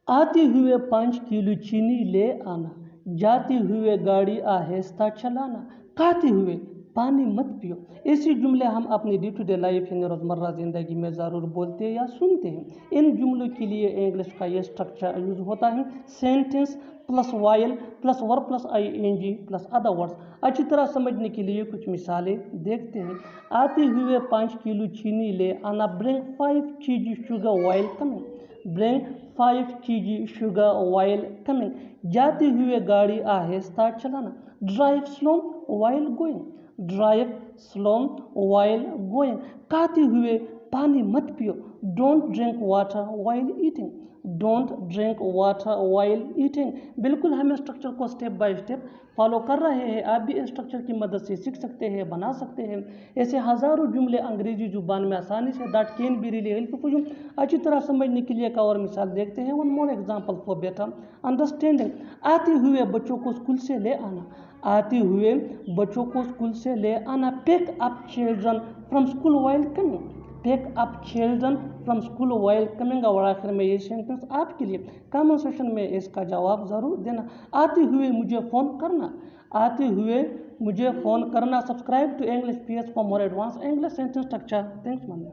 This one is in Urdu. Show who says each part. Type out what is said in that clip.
Speaker 1: آتے ہوئے 5 کلو چینی لے آنا، جاتے ہوئے گاڑی آہستہ چلانا، کھاتے ہوئے پانی مت پیو۔ ایسی جملے ہم اپنی ڈے ٹو ڈے لائف یعنی روزمرہ زندگی میں ضرور بولتے یا سنتے ہیں۔ ان جملوں کے لیے انگلش کا یہ اسٹرکچر یوز ہوتا ہے: sentence plus while plus verb plus ING plus other words. اچھی طرح سمجھنے کے لیے کچھ مثالیں دیکھتے ہیں۔ آتے ہوئے 5 کلو چینی لے آنا، برنگ 5 kg sugar while coming، برنگ 5 kg sugar while coming۔ جاتے ہوئے گاڑی آہستہ چلانا، ڈرائیو سلو while going، ڈرائیو سلو while going۔ کھاتے ہوئے پانی مت پیو، don't drink water while eating، don't drink water while eating۔ بالکل ہم اسٹرکچر کو سٹیپ بائی سٹیپ فالو کر رہے ہیں، آپ بھی اسٹرکچر کی مدد سے سیکھ سکتے ہیں، بنا سکتے ہیں۔ ایسے ہزاروں جملے انگریزی زبان میں آسانی سے that can be really helpful for you۔ اچھی طرح سمجھنے کے لیے ایک اور مثال دیکھتے ہیں۔ one more example for better understanding۔ آتے ہوئے بچوں کو اسکول سے لے آنا، آتے ہوئے بچوں کو اسکول سے لے آنا، pick up children from school while coming، pick up children from school while coming۔ اور آخر میں یہ سینٹنس آپ کے لیے، کامنٹ سیکشن میں اس کا جواب ضرور دینا۔ آتے ہوئے مجھے فون کرنا، آتے ہوئے مجھے فون کرنا۔ Subscribe to English PS for more advanced English sentence structure۔ Thanks man۔